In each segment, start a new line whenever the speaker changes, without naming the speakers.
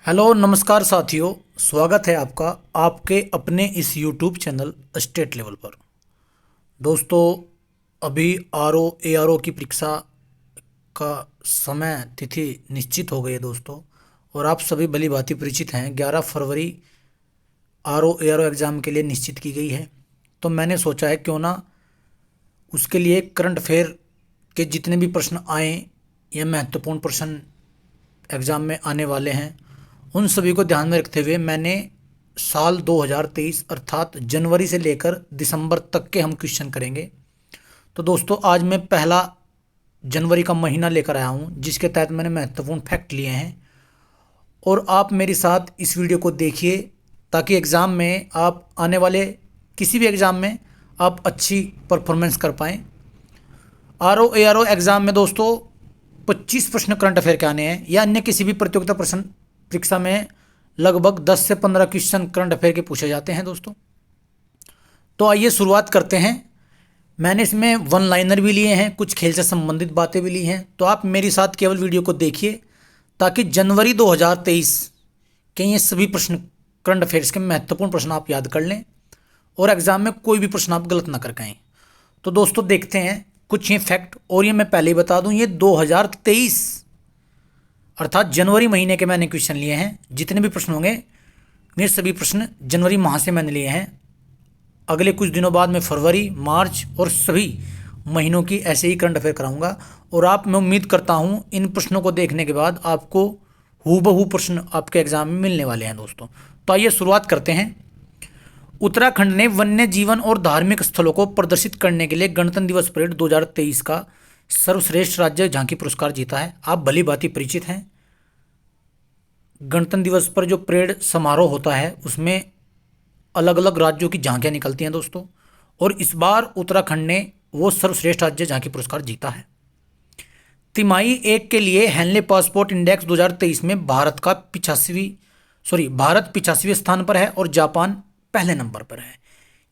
Hello नमस्कार साथियों। स्वागत है आपका आपके अपने इस यूट्यूब चैनल स्टेट लेवल पर। दोस्तों, अभी ARO की परीक्षा का समय तिथि निश्चित हो गई है दोस्तों, और आप सभी भली भांति परिचित हैं। 11 फरवरी ARO एग्ज़ाम के लिए निश्चित की गई है। तो मैंने सोचा है क्यों ना उसके लिए करंट अफेयर के जितने भी प्रश्न आए या महत्वपूर्ण प्रश्न एग्ज़ाम में आने वाले हैं, उन सभी को ध्यान में रखते हुए मैंने साल 2023 अर्थात जनवरी से लेकर दिसंबर तक के हम क्वेश्चन करेंगे। तो दोस्तों, आज मैं पहला जनवरी का महीना लेकर आया हूँ, जिसके तहत मैंने महत्वपूर्ण फैक्ट लिए हैं। और आप मेरे साथ इस वीडियो को देखिए ताकि एग्ज़ाम में आप आने वाले किसी भी एग्ज़ाम में आप अच्छी परफॉर्मेंस कर पाएँ। ARO एग्ज़ाम में दोस्तों 25 प्रश्न करंट अफेयर के आने हैं, या अन्य किसी भी प्रतियोगिता प्रश्न परीक्षा में लगभग 10 से 15 क्वेश्चन करंट अफेयर के पूछे जाते हैं दोस्तों। तो आइए शुरुआत करते हैं। मैंने इसमें वन लाइनर भी लिए हैं, कुछ खेल से संबंधित बातें भी ली हैं। तो आप मेरे साथ केवल वीडियो को देखिए ताकि जनवरी 2023 के ये सभी प्रश्न करंट अफेयर्स के महत्वपूर्ण प्रश्न आप याद कर लें और एग्जाम में कोई भी प्रश्न आप गलत ना कर पाएँ। तो दोस्तों देखते हैं कुछ ये फैक्ट। और ये मैं पहले ही बता दूं, ये 2023 अर्थात जनवरी महीने के मैंने क्वेश्चन लिए हैं। जितने भी प्रश्न होंगे ये सभी प्रश्न जनवरी माह से मैंने लिए हैं। अगले कुछ दिनों बाद मैं फरवरी, मार्च और सभी महीनों की ऐसे ही करंट अफेयर कराऊंगा। और मैं उम्मीद करता हूं इन प्रश्नों को देखने के बाद आपको हूबहू प्रश्न आपके एग्जाम में मिलने वाले हैं दोस्तों। तो आइए शुरुआत करते हैं। उत्तराखंड ने वन्य जीवन और धार्मिक स्थलों को प्रदर्शित करने के लिए गणतंत्र दिवस परेड 2023 का सर्वश्रेष्ठ राज्य झांकी पुरस्कार जीता है। आप भली भांति परिचित हैं, गणतंत्र दिवस पर जो परेड समारोह होता है उसमें अलग अलग राज्यों की झांकियां निकलती हैं दोस्तों। और इस बार उत्तराखंड ने वो सर्वश्रेष्ठ राज्य झांकी पुरस्कार जीता है। तिमाही एक के लिए हेनले पासपोर्ट इंडेक्स 2023 में भारत 85वें स्थान पर है और जापान पहले नंबर पर है।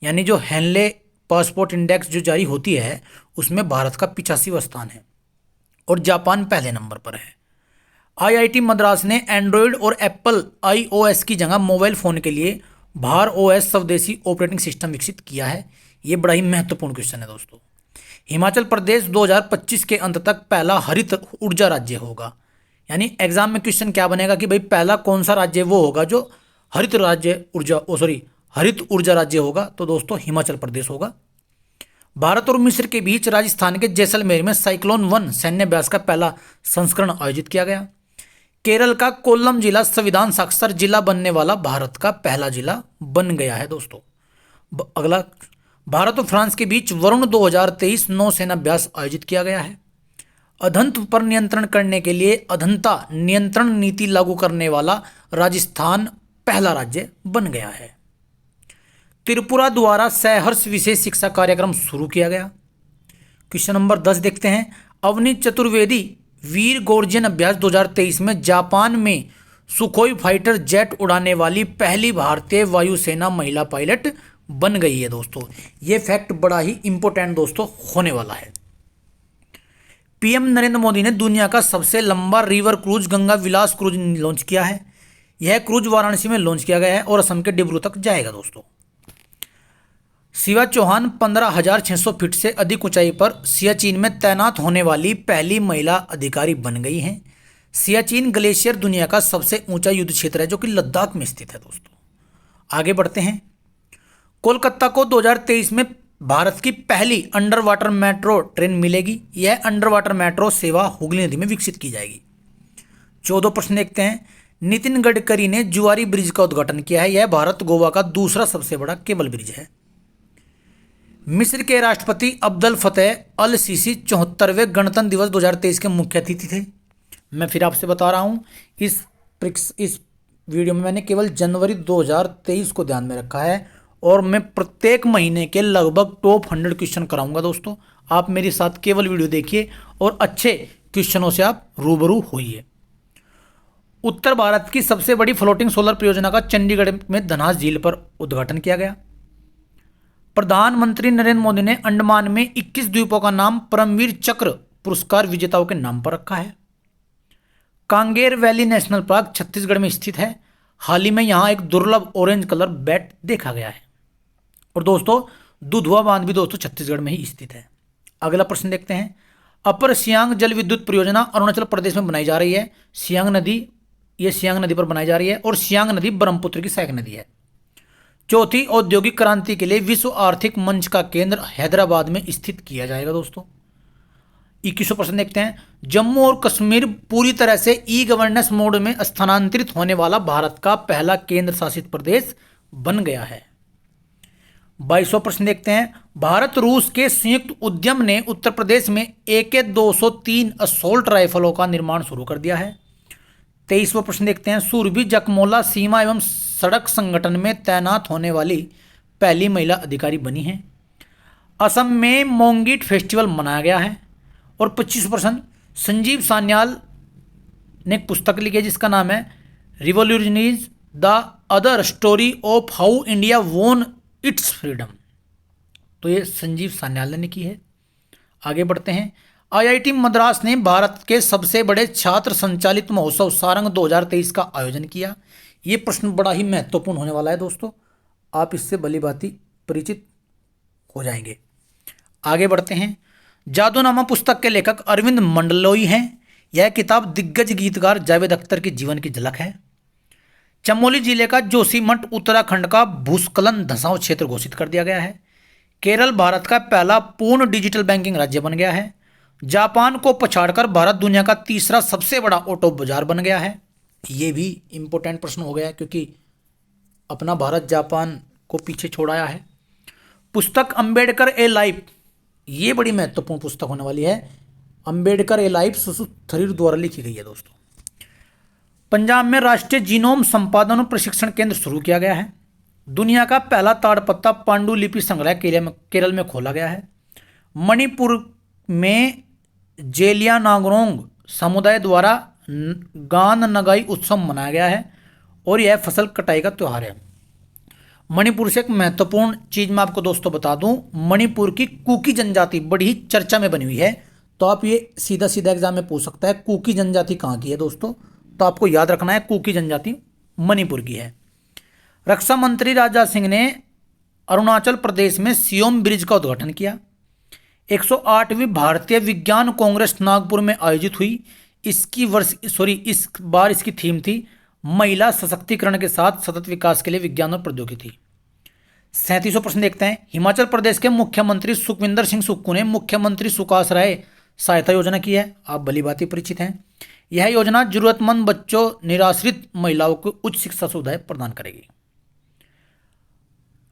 यानी जो हेनले पासपोर्ट इंडेक्स जो जारी होती है उसमें भारत का 85वां स्थान है और जापान पहले नंबर पर है। IIT मद्रास ने एंड्रॉयड और एप्पल iOS की जगह मोबाइल फ़ोन के लिए भार OS स्वदेशी ऑपरेटिंग सिस्टम विकसित किया है। ये बड़ा ही महत्वपूर्ण क्वेश्चन है दोस्तों। हिमाचल प्रदेश 2025 के अंत तक पहला हरित ऊर्जा राज्य होगा। यानी एग्जाम में क्वेश्चन क्या बनेगा कि भाई पहला कौन सा राज्य वो होगा जो हरित ऊर्जा राज्य होगा। तो दोस्तों हिमाचल प्रदेश होगा। भारत और मिस्र के बीच राजस्थान के जैसलमेर में साइक्लोन 1 सैन्य अभ्यास का पहला संस्करण आयोजित किया गया। केरल का कोल्लम जिला संविधान साक्षर जिला बनने वाला भारत का पहला जिला बन गया है दोस्तों। अगला, भारत और फ्रांस के बीच वरुण 2023 नौसेना अभ्यास आयोजित किया गया है। अधंत पर नियंत्रण करने के लिए अधंता नियंत्रण नीति लागू करने वाला राजस्थान पहला राज्य बन गया है। त्रिपुरा द्वारा सहर्ष विशेष शिक्षा कार्यक्रम शुरू किया गया। क्वेश्चन नंबर 10 देखते हैं। अवनी चतुर्वेदी वीर गोर्जन अभ्यास 2023 में जापान में सुखोई फाइटर जेट उड़ाने वाली पहली भारतीय वायुसेना महिला पायलट बन गई है दोस्तों। ये फैक्ट बड़ा ही इंपॉर्टेंट दोस्तों होने वाला है। PM नरेंद्र मोदी ने दुनिया का सबसे लंबा रिवर क्रूज गंगा विलास क्रूज लॉन्च किया है। यह क्रूज वाराणसी में लॉन्च किया गया है और असम के डिब्रू तक जाएगा दोस्तों। शिवा चौहान 15,600 फीट से अधिक ऊंचाई पर सियाचिन में तैनात होने वाली पहली महिला अधिकारी बन गई हैं। सियाचिन ग्लेशियर दुनिया का सबसे ऊंचा युद्ध क्षेत्र है जो कि लद्दाख में स्थित है दोस्तों। आगे बढ़ते हैं। कोलकाता को 2023 में भारत की पहली अंडर वाटर मेट्रो ट्रेन मिलेगी। यह अंडर वाटर मेट्रो सेवा हुगली नदी में विकसित की जाएगी। 14 प्रश्न देखते हैं। नितिन गडकरी ने जुआरी ब्रिज का उद्घाटन किया है। यह भारत गोवा का दूसरा सबसे बड़ा केबल ब्रिज है। मिस्र के राष्ट्रपति अब्दुल फतेह अल सीसी 74वें गणतंत्र दिवस 2023 के मुख्य अतिथि थे। मैं फिर आपसे बता रहा हूं, इस वीडियो में मैंने केवल जनवरी 2023 को ध्यान में रखा है और मैं प्रत्येक महीने के लगभग टॉप 100 क्वेश्चन कराऊंगा दोस्तों। आप मेरे साथ केवल वीडियो देखिए और अच्छे क्वेश्चनों से आप रूबरू होइए। उत्तर भारत की सबसे बड़ी फ्लोटिंग सोलर परियोजना का चंडीगढ़ में धनास झील पर उद्घाटन किया गया। प्रधानमंत्री नरेंद्र मोदी ने अंडमान में 21 द्वीपों का नाम परमवीर चक्र पुरस्कार विजेताओं के नाम पर रखा है। Kanger valley national park Chhattisgarh में स्थित है। हाल ही में यहाँ एक दुर्लभ ऑरेंज कलर बैट देखा गया है। और दोस्तों दुधवा बांध भी दोस्तों छत्तीसगढ़ में ही स्थित है। अगला प्रश्न देखते हैं। अपर सियांग जल विद्युत परियोजना अरुणाचल प्रदेश में बनाई जा रही है। सियांग नदी, ये सियांग नदी पर बनाई जा रही है और सियांग नदी ब्रह्मपुत्र की सहायक नदी है। चौथी औद्योगिक क्रांति के लिए विश्व आर्थिक मंच का केंद्र हैदराबाद में स्थित किया जाएगा। दोस्तों 21वां प्रश्न देखते हैं। जम्मू और कश्मीर पूरी तरह से ई गवर्नेंस मोड में स्थानांतरित होने वाला भारत का पहला केंद्र शासित प्रदेश बन गया है। 22वां प्रश्न देखते हैं। भारत रूस के संयुक्त उद्यम ने उत्तर प्रदेश में AK-203 असोल्ट राइफलों का निर्माण शुरू कर दिया है। 23वां प्रश्न देखते हैं। सुरभि जकमोला सीमा एवं सड़क संगठन में तैनात होने वाली पहली महिला अधिकारी बनी है। असम में मोंगीट फेस्टिवल मनाया गया है। और 25वां प्रश्न। संजीव सान्याल ने एक पुस्तक लिखी है जिसका नाम है revolutionaries the other story of how India वोन इट्स फ्रीडम। तो ये संजीव सान्याल ने लिखी है। आगे बढ़ते हैं। IIT मद्रास ने भारत के सबसे बड़े छात्र संचालित महोत्सव सारंग 2023 का आयोजन किया। ये प्रश्न बड़ा ही महत्वपूर्ण होने वाला है दोस्तों, आप इससे भली भांति परिचित हो जाएंगे। आगे बढ़ते हैं। जादूनामा पुस्तक के लेखक अरविंद मंडलोई हैं। यह किताब दिग्गज गीतकार जावेद अख्तर के जीवन की झलक है। चमोली जिले का जोशीमठ उत्तराखंड का भूस्खलन धंसाव क्षेत्र घोषित कर दिया गया है। केरल भारत का पहला पूर्ण डिजिटल बैंकिंग राज्य बन गया है। जापान को पछाड़कर भारत दुनिया का तीसरा सबसे बड़ा ऑटो बाजार बन गया है। ये भी इंपॉर्टेंट प्रश्न हो गया है क्योंकि अपना भारत जापान को पीछे छोड़ाया है। पुस्तक अंबेडकर ए लाइफ, ये बड़ी महत्वपूर्ण पुस्तक होने वाली है। अंबेडकर ए लाइफ सुसु थरीर द्वारा लिखी गई है। दोस्तों पंजाब में राष्ट्रीय जीनोम संपादन और प्रशिक्षण केंद्र शुरू किया गया है। दुनिया का पहला ताड़पत्ता पांडुलिपि संग्रह केरल में खोला गया है। मणिपुर में जेलियानाग्रोंग समुदाय द्वारा गान नगाई उत्सव मनाया गया है और यह फसल कटाई का त्यौहार है। मणिपुर से एक महत्वपूर्ण चीज मैं आपको दोस्तों बता दूं, मणिपुर की कुकी जनजाति बड़ी ही चर्चा में बनी हुई है। तो आप ये सीधा सीधा एग्जाम में पूछ सकता है कुकी जनजाति कहाँ की है दोस्तों, तो आपको याद रखना है कुकी जनजाति मणिपुर की है। रक्षा मंत्री राजनाथ सिंह ने अरुणाचल प्रदेश में सियोम ब्रिज का उद्घाटन किया। 108वीं भारतीय विज्ञान कांग्रेस नागपुर में आयोजित हुई। इस बार इसकी थीम थी महिला सशक्तिकरण के साथ सतत विकास के लिए विज्ञान और प्रौद्योगिकी। 37वां प्रश्न देखते हैं। हिमाचल प्रदेश के मुख्यमंत्री सुखविंदर सिंह सुक्खू ने मुख्यमंत्री सुखास राय सहायता योजना की है। आप भली भांति परिचित हैं। यह योजना जरूरतमंद बच्चों, निराश्रित महिलाओं को उच्च शिक्षा सुविधाएं प्रदान करेगी।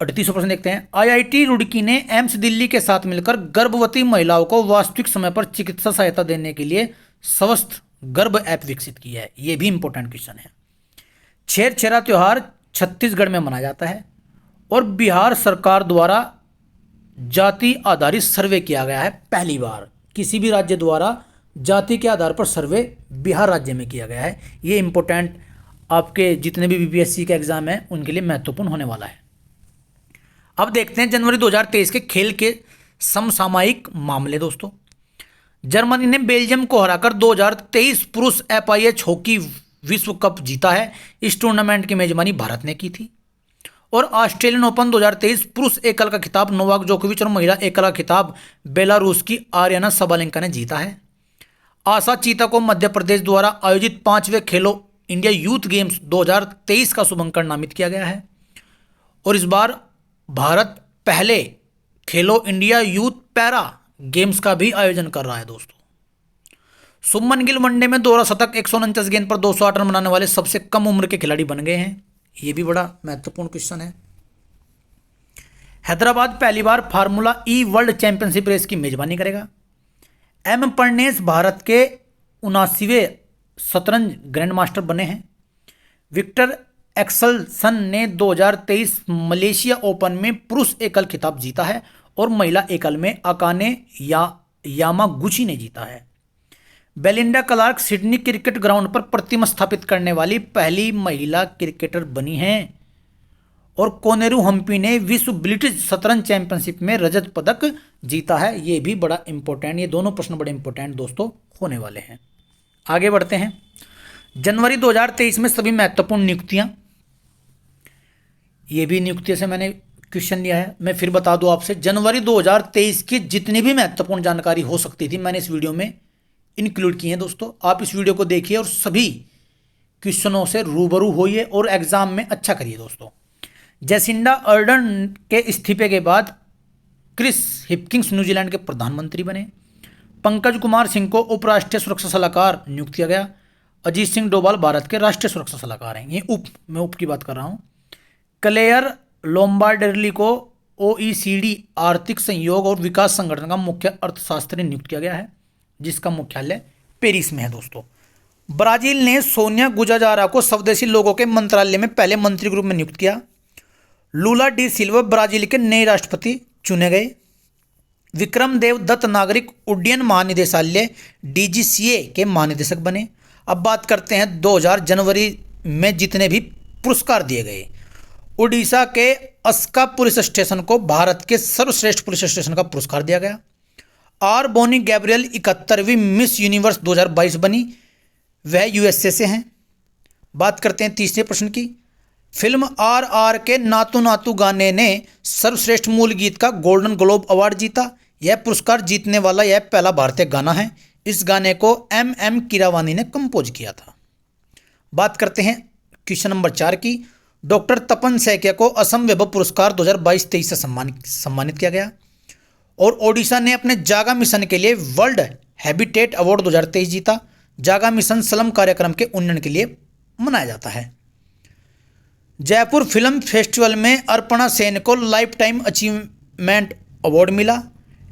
38वां प्रश्न देखते हैं। IIT रुड़की ने एम्स दिल्ली के साथ मिलकर गर्भवती महिलाओं को वास्तविक समय पर चिकित्सा सहायता देने के लिए स्वस्थ गर्भ ऐप विकसित किया है। यह भी इंपॉर्टेंट क्वेश्चन है। छेरछेरा त्योहार छत्तीसगढ़ में मनाया जाता है और बिहार सरकार द्वारा जाति आधारित सर्वे किया गया है। पहली बार किसी भी राज्य द्वारा जाति के आधार पर सर्वे बिहार राज्य में किया गया है। ये इंपॉर्टेंट आपके जितने भी BPSC के एग्जाम हैं उनके लिए महत्वपूर्ण होने वाला है। अब देखते हैं जनवरी 2023 के खेल के समसामयिक मामले। दोस्तों जर्मनी ने बेल्जियम को हराकर 2023 पुरुष FIH हॉकी विश्व कप जीता है। इस टूर्नामेंट की मेजबानी भारत ने की थी। और ऑस्ट्रेलियन ओपन 2023 पुरुष एकल का खिताब नोवाक जोकोविच और महिला एकल का खिताब बेलारूस की आर्याना सबालेंका ने जीता है। आशा चीता को मध्य प्रदेश द्वारा आयोजित 5वें खेलो इंडिया यूथ गेम्स 2023 का शुभंकर नामित किया गया है। और इस बार भारत पहले खेलो इंडिया यूथ पैरा गेम्स का भी आयोजन कर रहा है। दोस्तों शुभमन गिल वनडे में दोहरा शतक 149 गेंद पर 208 रन बनाने वाले सबसे कम उम्र के खिलाड़ी बन गए हैं। यह भी बड़ा महत्वपूर्ण क्वेश्चन है। हैदराबाद पहली बार फार्मूला ई वर्ल्ड चैंपियनशिप रेस की मेजबानी करेगा। M परनेस भारत के 79वें शतरंज ग्रैंड मास्टर बने हैं। विक्टर एक्सेलसन ने 2023 मलेशिया ओपन में पुरुष एकल खिताब जीता है और महिला एकल में अकाने यामागुची ने जीता है। Belinda Clark Sydney cricket ground पर प्रतिमा स्थापित करने वाली पहली महिला क्रिकेटर बनी हैं। और कोनेरू हम्पी ने विश्व ब्रिटिश शतरंज चैंपियनशिप में रजत पदक जीता है। ये भी बड़ा इंपॉर्टेंट, ये दोनों प्रश्न बड़े इंपॉर्टेंट दोस्तों होने वाले हैं। आगे बढ़ते हैं। जनवरी 2023 में सभी महत्वपूर्ण नियुक्तियां, ये भी नियुक्ति से मैंने क्वेश्चन लिया है। मैं फिर बता दूं आपसे, जनवरी 2023 की जितनी भी महत्वपूर्ण जानकारी हो सकती थी मैंने इस वीडियो में इंक्लूड की है दोस्तों। आप इस वीडियो को देखिए और सभी क्वेश्चनों से रूबरू होइए और एग्जाम में अच्छा करिए दोस्तों। जैसिंडा अर्डन के इस्तीफे के बाद क्रिस हिपकिंस न्यूजीलैंड के प्रधानमंत्री बने। पंकज कुमार सिंह को उपराष्ट्रीय सुरक्षा सलाहकार नियुक्त किया गया। अजीत सिंह डोभाल भारत के राष्ट्रीय सुरक्षा सलाहकार हैं। ये मैं उप की बात कर रहा हूँ। क्लेयर लोम्बार्डेली को OECD आर्थिक सहयोग और विकास संगठन का मुख्य अर्थशास्त्री नियुक्त किया गया है, जिसका मुख्यालय पेरिस में है दोस्तों। ब्राजील ने सोनिया गुजाजारा को स्वदेशी लोगों के मंत्रालय में पहले मंत्री के रूप में नियुक्त किया। लूला डी सिल्वा ब्राजील के नए राष्ट्रपति चुने गए। विक्रम देव दत्त नागरिक उड्डयन महानिदेशालय DGCA के महानिदेशक बने। अब बात करते हैं 2000 जनवरी में जितने भी पुरस्कार दिए गए। उड़ीसा के अस्का पुलिस स्टेशन को भारत के सर्वश्रेष्ठ पुलिस स्टेशन का पुरस्कार दिया गया। आर बोनी गैब्रियल 71वीं मिस यूनिवर्स 2022 बनी, वह USA से हैं। बात करते हैं तीसरे प्रश्न की। फिल्म RR के नातू नातू गाने ने सर्वश्रेष्ठ मूल गीत का गोल्डन ग्लोब अवार्ड जीता। यह पुरस्कार जीतने वाला यह पहला भारतीय गाना है। इस गाने को MM कीरावानी ने कंपोज किया था। बात करते हैं क्वेश्चन नंबर 4 की। डॉक्टर तपन सैकिया को असम वैभव पुरस्कार 2022-23 से सम्मानित किया गया। और ओडिशा ने अपने जागा मिशन के लिए वर्ल्ड हैबिटेट अवार्ड 2023 जीता। जागा मिशन स्लम कार्यक्रम के उन्नयन के लिए मनाया जाता है। जयपुर फिल्म फेस्टिवल में अर्पणा सेन को लाइफ टाइम अचीवमेंट अवार्ड मिला।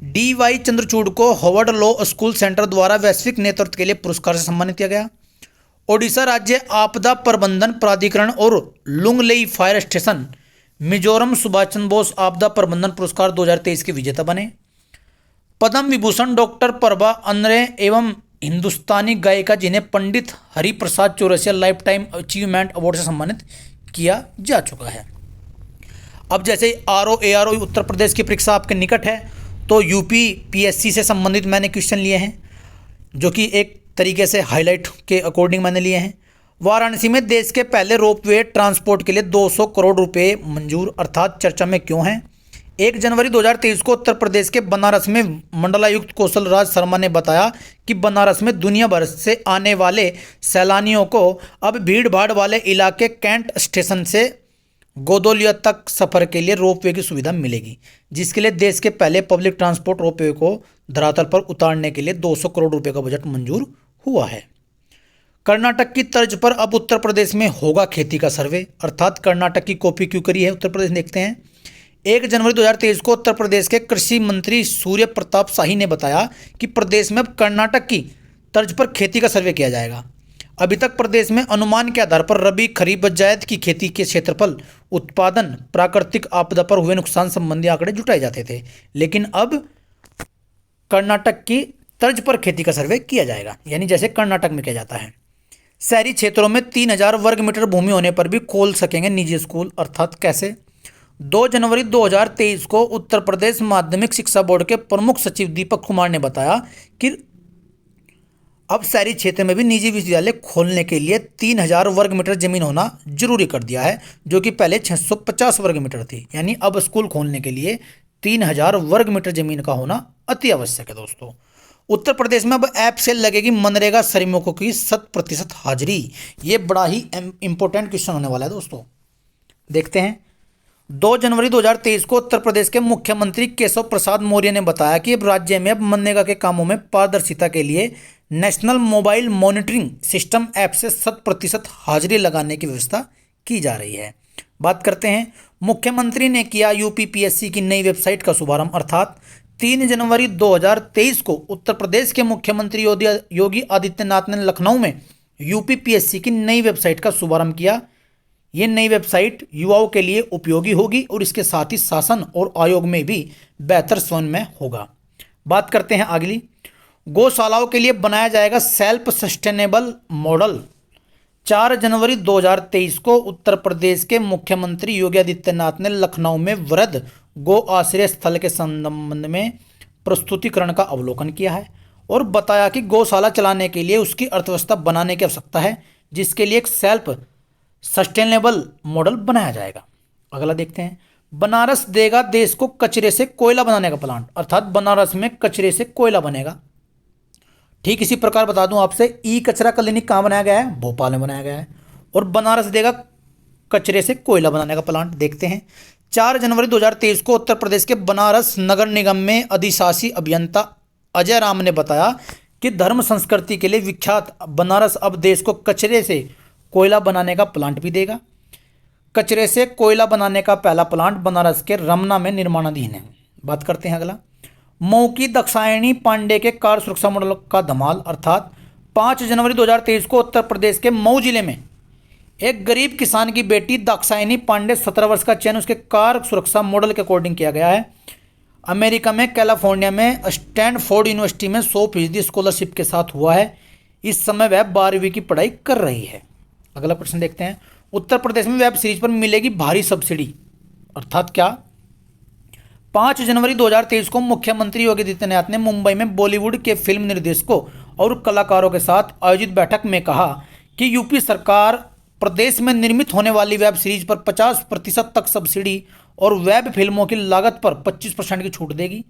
DY चंद्रचूड़ को हार्वर्ड लॉ स्कूल सेंटर द्वारा वैश्विक नेतृत्व के लिए पुरस्कार से सम्मानित किया गया। ओडिशा राज्य आपदा प्रबंधन प्राधिकरण और लुंगलेई फायर स्टेशन मिजोरम सुभाष चंद्र बोस आपदा प्रबंधन पुरस्कार 2023 के विजेता बने। पद्म विभूषण डॉक्टर प्रभा अनरे एवं हिंदुस्तानी गायिका जिन्हें Pandit Hariprasad Chaurasia lifetime achievement award से सम्मानित किया जा चुका है। अब जैसे RO ARO उत्तर प्रदेश की परीक्षा आपके निकट है, तो UP PSC से संबंधित मैंने क्वेश्चन लिए हैं, जो कि एक तरीके से हाईलाइट के अकॉर्डिंग मैंने लिए हैं। वाराणसी में देश के पहले रोपवे ट्रांसपोर्ट के लिए 200 करोड़ रुपए मंजूर, अर्थात चर्चा में क्यों हैं। 1 जनवरी 2023 को उत्तर प्रदेश के बनारस में मंडलायुक्त कौशल राज शर्मा ने बताया कि बनारस में दुनिया भर से आने वाले सैलानियों को अब भीड़ भाड़ वाले इलाके कैंट स्टेशन से गोदोलिया तक सफर के लिए रोपवे की सुविधा मिलेगी, जिसके लिए देश के पहले पब्लिक ट्रांसपोर्ट रोपवे को धरातल पर उतारने के लिए 200 करोड़ रुपए का बजट मंजूर हुआ है। कर्नाटक की तर्ज पर अब उत्तर प्रदेश में होगा खेती का सर्वे, अर्थात कर्नाटक की कॉपी क्यों करी है उत्तर प्रदेश, देखते हैं। 1 जनवरी 2023 को उत्तर प्रदेश के कृषि मंत्री सूर्य प्रताप शाही ने बताया कि प्रदेश में अब कर्नाटक की तर्ज पर खेती का सर्वे किया जाएगा। अभी तक प्रदेश में अनुमान के आधार पर रबी खरीफ जायद की खेती के क्षेत्रफल, उत्पादन, प्राकृतिक आपदा पर हुए नुकसान संबंधी आंकड़े जुटाए जाते थे, लेकिन अब कर्नाटक की तर्ज पर खेती का सर्वे किया जाएगा, यानी जैसे कर्नाटक में किया जाता है। शहरी क्षेत्रों में 3000 वर्ग मीटर भूमि होने पर भी खोल सकेंगे निजी स्कूल, अर्थात कैसे। 2 जनवरी 2023 को उत्तर प्रदेश माध्यमिक शिक्षा बोर्ड के प्रमुख सचिव दीपक कुमार ने बताया कि अब शहरी क्षेत्र में भी निजी विश्वविद्यालय खोलने के लिए 3000 वर्ग मीटर जमीन होना जरूरी कर दिया है, जो कि पहले 650 वर्ग मीटर थी। यानी अब स्कूल खोलने के लिए 3000 वर्ग मीटर जमीन का होना अति आवश्यक है दोस्तों। उत्तर प्रदेश में अब ऐप से लगेगी मनरेगा श्रमिकों की 100% हाजिरी। ये बड़ा ही इंपॉर्टेंट क्वेश्चन होने वाला है दोस्तों, देखते हैं। 2 जनवरी 2023 को उत्तर प्रदेश के मुख्यमंत्री केशव प्रसाद मौर्य ने बताया कि अब राज्य में अब मनरेगा के कामों में पारदर्शिता के लिए national mobile monitoring system app से 100% हाजिरी लगाने की व्यवस्था की जा रही है। बात करते हैं, मुख्यमंत्री ने किया UP PSC की नई वेबसाइट का शुभारंभ, अर्थात 3 जनवरी 2023 को उत्तर प्रदेश के मुख्यमंत्री योगी आदित्यनाथ ने लखनऊ में UP PSC की नई वेबसाइट का शुभारंभ किया। ये नई वेबसाइट युवाओं के लिए उपयोगी होगी और इसके साथ ही शासन और आयोग में भी बेहतर समन्वय होगा। बात करते हैं अगली, गौशालाओं के लिए बनाया जाएगा सेल्फ सस्टेनेबल मॉडल। 4 जनवरी 2023 को उत्तर प्रदेश के मुख्यमंत्री योगी आदित्यनाथ ने लखनऊ में वृहद गो आश्रय स्थल के संबंध में प्रस्तुतिकरण का अवलोकन किया है और बताया कि गौशाला चलाने के लिए उसकी अर्थव्यवस्था बनाने की आवश्यकता है। जिसके लिए एक सेल्फ सस्टेनेबल मॉडल बनाया जाएगा। अगला देखते हैं, बनारस देगा देश को कचरे से कोयला बनाने का प्लांट, अर्थात बनारस में कचरे से कोयला बनेगा। ठीक इसी प्रकार बता दूं आपसे, ई कचरा क्लिनिक कहाँ बनाया गया है? भोपाल में बनाया गया है। और बनारस देगा कचरे से कोयला बनाने का प्लांट। देखते हैं, 4 जनवरी 2023 को उत्तर प्रदेश के बनारस नगर निगम में अधिशासी अभियंता अजय राम ने बताया कि धर्म संस्कृति के लिए विख्यात बनारस अब देश को कचरे से कोयला बनाने का प्लांट भी देगा। कचरे से कोयला बनाने का पहला प्लांट बनारस के रमना में निर्माणाधीन है। बात करते हैं अगला, मऊ की दाक्षायणी पांडे के कार सुरक्षा मॉडल का धमाल, अर्थात 5 जनवरी 2023 को उत्तर प्रदेश के मऊ जिले में एक गरीब किसान की बेटी दाक्षायणी पांडे 17 वर्ष का चयन उसके कार सुरक्षा मॉडल के अकॉर्डिंग किया गया है। अमेरिका में कैलिफोर्निया में स्टैनफोर्ड यूनिवर्सिटी में 100% स्कॉलरशिप के साथ हुआ है। इस समय वह 12वीं की पढ़ाई कर रही है। अगला प्रश्न देखते हैं, उत्तर प्रदेश में वेब सीरीज पर मिलेगी भारी सब्सिडी, अर्थात क्या? 5 जनवरी 2023 को मुख्यमंत्री योगी आदित्यनाथ ने मुंबई में बॉलीवुड के फिल्म निर्देशकों और कलाकारों के साथ आयोजित बैठक में कहा कि यूपी सरकार प्रदेश में निर्मित होने वाली वेब सीरीज पर 50% तक सब्सिडी और वेब फिल्मों की लागत पर 25% की छूट देगी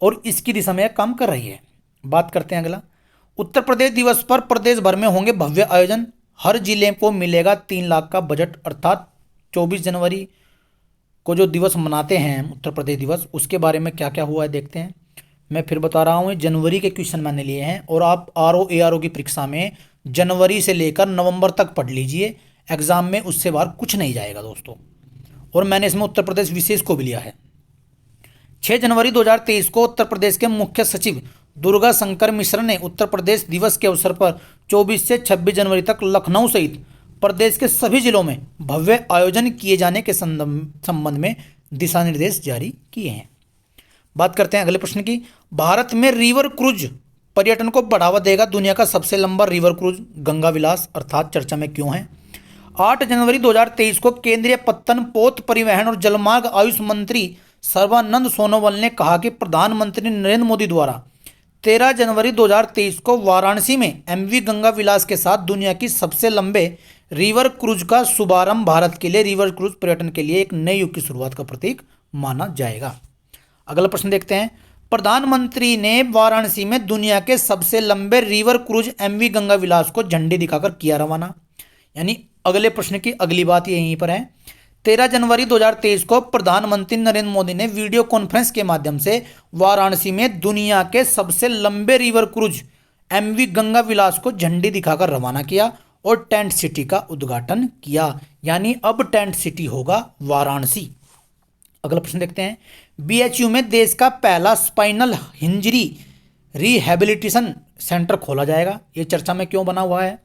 और इसकी दिशा में काम कर रही है। बात करते हैं अगला, उत्तर प्रदेश दिवस पर प्रदेश भर में होंगे भव्य आयोजन, हर जिले को मिलेगा 3 लाख का बजट, अर्थात 24 जनवरी को जो दिवस मनाते हैं उत्तर प्रदेश दिवस, उसके बारे में क्या क्या हुआ है देखते हैं। मैं फिर बता रहा हूँ, जनवरी के क्वेश्चन मैंने लिए हैं और आप RO ARO की परीक्षा में जनवरी से लेकर नवंबर तक पढ़ लीजिए, एग्जाम में उससे बाहर कुछ नहीं जाएगा दोस्तों। और मैंने इसमें उत्तर प्रदेश विशेष को भी लिया है। 6 जनवरी 2023 को उत्तर प्रदेश के मुख्य सचिव दुर्गा शंकर मिश्र ने उत्तर प्रदेश दिवस के अवसर पर 24 से 26 जनवरी तक लखनऊ सहित प्रदेश के सभी जिलों में भव्य आयोजन किए जाने के संबंध में दिशा निर्देश जारी किए हैं। बात करते हैं अगले प्रश्न की, भारत में रिवर क्रूज पर्यटन को बढ़ावा देगा दुनिया का सबसे लंबा रिवर क्रूज गंगा विलास, अर्थात चर्चा में क्यों है? 8 जनवरी 2023 को केंद्रीय पत्तन पोत परिवहन और जलमार्ग आयुष मंत्री सर्बानंद सोनोवाल ने कहा कि प्रधानमंत्री नरेंद्र मोदी द्वारा 13 जनवरी 2023 को वाराणसी में MV गंगा विलास के साथ दुनिया की सबसे लंबे रिवर क्रूज का शुभारंभ भारत के लिए रिवर क्रूज पर्यटन के लिए एक नए युग की शुरुआत का प्रतीक माना जाएगा। अगला प्रश्न देखते हैं, प्रधानमंत्री ने वाराणसी में दुनिया के सबसे लंबे रिवर क्रूज MV गंगा विलास को झंडी दिखाकर किया रवाना। यानी अगले प्रश्न की अगली बात यहीं पर है, 13 जनवरी 2023 को प्रधानमंत्री नरेंद्र मोदी ने वीडियो कॉन्फ्रेंस के माध्यम से वाराणसी में दुनिया के सबसे लंबे रिवर क्रूज MV गंगा विलास को झंडी दिखाकर रवाना किया और टेंट सिटी का उद्घाटन किया। यानी अब टेंट सिटी होगा वाराणसी। अगला प्रश्न देखते हैं, BHU में देश का पहला स्पाइनल इंजरी रिहैबिलिटेशन सेंटर खोला जाएगा। ये चर्चा में क्यों बना हुआ है?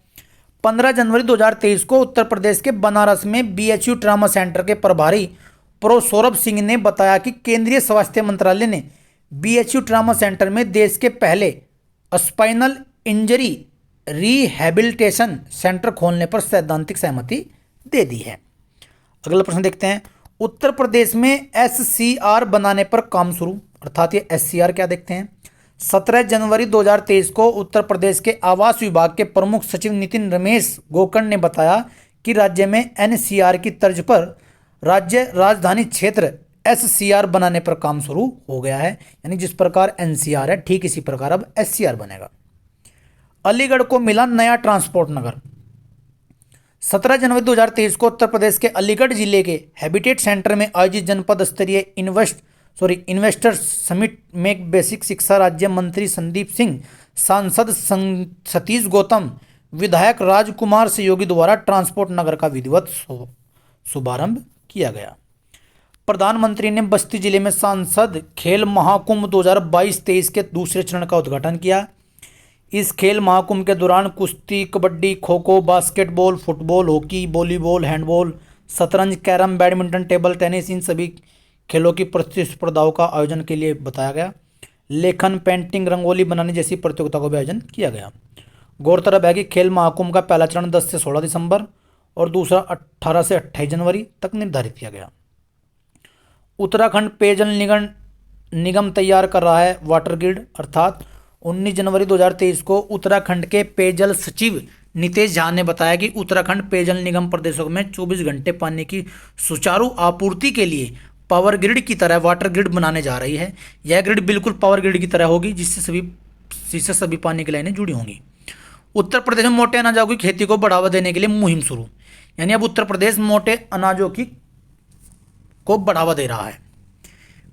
15 जनवरी 2023 को उत्तर प्रदेश के बनारस में BHU ट्रामा सेंटर के प्रभारी प्रो सौरभ सिंह ने बताया कि केंद्रीय स्वास्थ्य मंत्रालय ने BHU ट्रामा सेंटर में देश के पहले स्पाइनल इंजरी रिहैबिलिटेशन सेंटर खोलने पर सैद्धांतिक सहमति दे दी है। अगला प्रश्न देखते हैं, उत्तर प्रदेश में SCR बनाने पर काम शुरू, अर्थात ये SCR क्या देखते हैं। 17 जनवरी 2023 को उत्तर प्रदेश के आवास विभाग के प्रमुख सचिव नितिन रमेश गोकर्ण ने बताया कि राज्य में NCR की तर्ज पर राज्य राजधानी क्षेत्र SCR बनाने पर काम शुरू हो गया है। यानी जिस प्रकार NCR है ठीक इसी प्रकार अब SCR बनेगा। अलीगढ़ को मिला नया ट्रांसपोर्ट नगर। 17 जनवरी 2023 को उत्तर प्रदेश के अलीगढ़ जिले के हैबिटेट सेंटर में आयोजित जनपद स्तरीय इन्वेस्टर्स समिट में बेसिक शिक्षा राज्य मंत्री संदीप सिंह, सांसद सतीश गौतम, विधायक राजकुमार सहयोगी द्वारा ट्रांसपोर्ट नगर का विधिवत शुभारंभ किया गया। प्रधानमंत्री ने बस्ती जिले में सांसद खेल महाकुंभ 2022-23 के दूसरे चरण का उद्घाटन किया। इस खेल महाकुंभ के दौरान कुश्ती, kabaddi, kho kho, basketball, football, hockey, volleyball, handball, शतरंज, कैरम, बैडमिंटन, टेबल टेनिस, इन सभी खेलों की प्रतिस्पर्धाओं का आयोजन के लिए बताया गया। लेखन, पेंटिंग, रंगोली बनाने जैसी प्रतियोगिता का भी आयोजन किया गया। गौरतलब है कि खेल महाकुंभ का पहला चरण 10 से 16 दिसंबर और दूसरा 18 से 28 जनवरी तक निर्धारित किया गया। उत्तराखंड पेयजल निगम तैयार कर रहा है वाटर ग्रिड, अर्थात 19 जनवरी 2023 को उत्तराखंड के पेयजल सचिव नितेश झा ने बताया कि उत्तराखंड पेयजल निगम प्रदेशों में 24 घंटे पानी की सुचारू आपूर्ति के लिए पावर ग्रिड की तरह वाटर ग्रिड बनाने जा रही है। यह ग्रिड बिल्कुल पावर ग्रिड की तरह होगी, जिससे सभी पानी की लाइनें जुड़ी होंगी। उत्तर प्रदेश में मोटे अनाजों की खेती को बढ़ावा देने के लिए मुहिम शुरू, यानी अब उत्तर प्रदेश मोटे अनाजों की को बढ़ावा दे रहा है।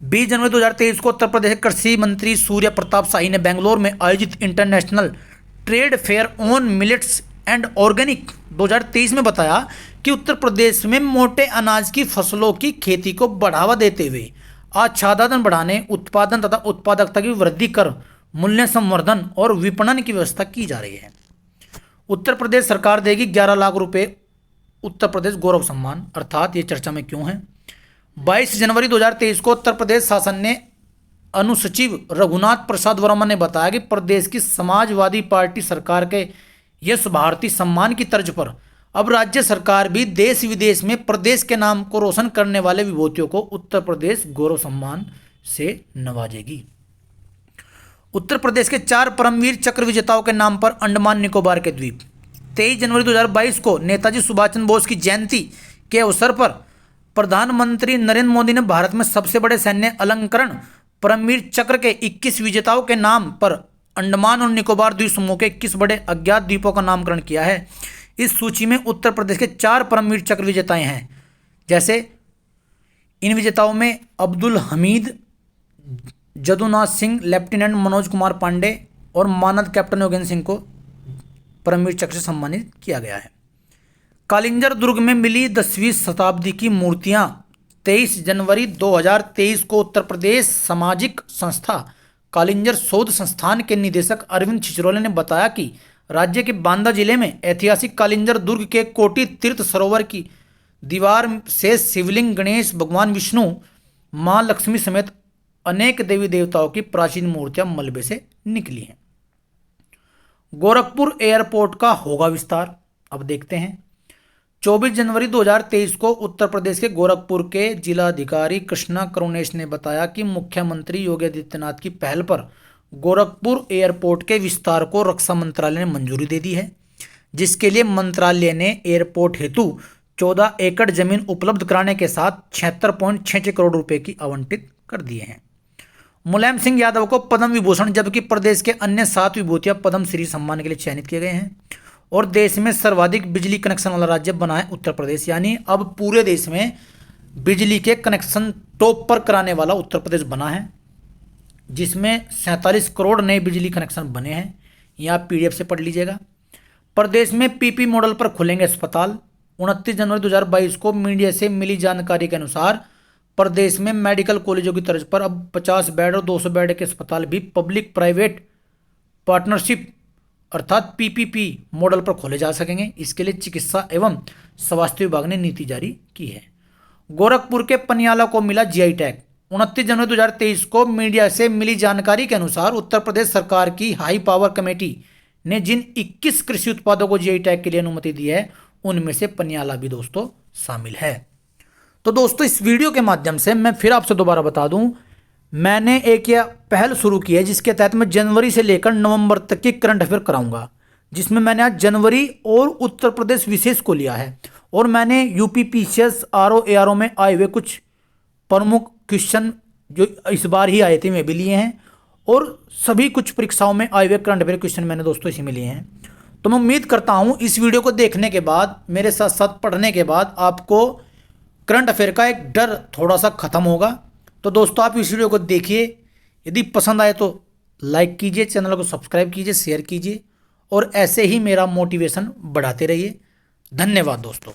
20 जनवरी 2023 को उत्तर प्रदेश के कृषि मंत्री सूर्य प्रताप शाही ने बेंगलोर में आयोजित international trade fair on millets and organic 2023 में बताया कि उत्तर प्रदेश में मोटे अनाज की फसलों की खेती को बढ़ावा देते हुए आच्छादन बढ़ाने, उत्पादन तथा उत्पादकता की वृद्धि कर मूल्य संवर्धन और विपणन की व्यवस्था की जा रही है। उत्तर प्रदेश सरकार देगी 11 लाख रुपए उत्तर प्रदेश गौरव सम्मान, अर्थात ये चर्चा में क्यों है। 22 जनवरी 2023 को उत्तर प्रदेश शासन ने अनुसचिव रघुनाथ प्रसाद वर्मा ने बताया कि प्रदेश की समाजवादी पार्टी सरकार के यश भारती सम्मान की तर्ज पर अब राज्य सरकार भी देश विदेश में प्रदेश के नाम को रोशन करने वाले विभूतियों को उत्तर प्रदेश गौरव सम्मान से नवाजेगी। उत्तर प्रदेश के 4 परमवीर चक्र विजेताओं के नाम पर अंडमान निकोबार के द्वीप। 23 जनवरी 2022 को नेताजी सुभाष चंद्र बोस की जयंती के अवसर पर प्रधानमंत्री नरेंद्र मोदी ने भारत में सबसे बड़े सैन्य अलंकरण परमवीर चक्र के 21 विजेताओं के नाम पर अंडमान और निकोबार द्वीप समूह के 21 बड़े अज्ञात द्वीपों का नामकरण किया है। इस सूची में उत्तर प्रदेश के 4 परमवीर चक्र विजेताएं हैं। जैसे इन विजेताओं में अब्दुल हमीद, जदुनाथ सिंह, लेफ्टिनेंट मनोज कुमार पांडे और मानद कैप्टन योगेंद्र सिंह को परमवीर चक्र से सम्मानित किया गया है। कालिंजर दुर्ग में मिली 10वीं शताब्दी की मूर्तियां। 23 जनवरी 2023 को उत्तर प्रदेश सामाजिक संस्था कालिंजर शोध संस्थान के निदेशक अरविंद छिछरोले ने बताया कि राज्य के बांदा जिले में ऐतिहासिक कालिंजर दुर्ग के कोटि तीर्थ सरोवर की दीवार से शिवलिंग, गणेश, भगवान विष्णु, मां लक्ष्मी समेत अनेक देवी देवताओं की प्राचीन मूर्तियां मलबे से निकली हैं। गोरखपुर एयरपोर्ट का होगा विस्तार, अब देखते हैं। 24 जनवरी 2023 को उत्तर प्रदेश के गोरखपुर के जिलाधिकारी कृष्णा करुणेश ने बताया कि मुख्यमंत्री योगी आदित्यनाथ की पहल पर गोरखपुर एयरपोर्ट के विस्तार को रक्षा मंत्रालय ने मंजूरी दे दी है, जिसके लिए मंत्रालय ने एयरपोर्ट हेतु 14 एकड़ जमीन उपलब्ध कराने के साथ 76.66 करोड़ रुपए की आवंटित कर दिए हैं। मुलायम सिंह यादव को पद्म विभूषण, जबकि प्रदेश के अन्य 7 विभूतियां पद्म श्री सम्मान के लिए चयनित किए गए हैं। और देश में सर्वाधिक बिजली कनेक्शन वाला राज्य बना है उत्तर प्रदेश, यानी अब पूरे देश में बिजली के कनेक्शन टॉप पर कराने वाला उत्तर प्रदेश बना है, जिसमें 47 करोड़ नए बिजली कनेक्शन बने हैं। यह आप PDF से पढ़ लीजिएगा। प्रदेश में PP मॉडल पर खुलेंगे अस्पताल। 29 जनवरी 2022 को मीडिया से मिली जानकारी के अनुसार प्रदेश में मेडिकल कॉलेजों की तर्ज पर अब 50 बेड और 200 बेड के अस्पताल भी पब्लिक प्राइवेट पार्टनरशिप अर्थात PPP मॉडल पर खोले जा सकेंगे। इसके लिए चिकित्सा एवं स्वास्थ्य विभाग ने नीति जारी की है। गोरखपुर के पनियाला को मिला GI टैग। 29 जनवरी 2023 को मीडिया से मिली जानकारी के अनुसार उत्तर प्रदेश सरकार की हाई पावर कमेटी ने जिन 21 कृषि उत्पादों को GI टैग के लिए अनुमति दी है, उनमें से पनियाला भी दोस्तों शामिल है। तो दोस्तों, इस वीडियो के माध्यम से मैं फिर आपसे दोबारा बता दूं, मैंने एक यह पहल शुरू की है जिसके तहत मैं जनवरी से लेकर नवंबर तक की करंट अफेयर कराऊंगा, जिसमें मैंने आज जनवरी और उत्तर प्रदेश विशेष को लिया है। और मैंने UP PCS RO ARO में आए हुए कुछ प्रमुख क्वेश्चन जो इस बार ही आए थे वे भी लिए हैं, और सभी कुछ परीक्षाओं में आए हुए करंट अफेयर क्वेश्चन मैंने दोस्तों इसी में लिए हैं। तो मैं उम्मीद करता हूँ इस वीडियो को देखने के बाद, मेरे साथ साथ पढ़ने के बाद आपको करंट अफेयर का एक डर थोड़ा सा खत्म होगा। तो दोस्तों, आप इस वीडियो को देखिए, यदि पसंद आए तो लाइक कीजिए, चैनल को सब्सक्राइब कीजिए, शेयर कीजिए और ऐसे ही मेरा मोटिवेशन बढ़ाते रहिए। धन्यवाद दोस्तों।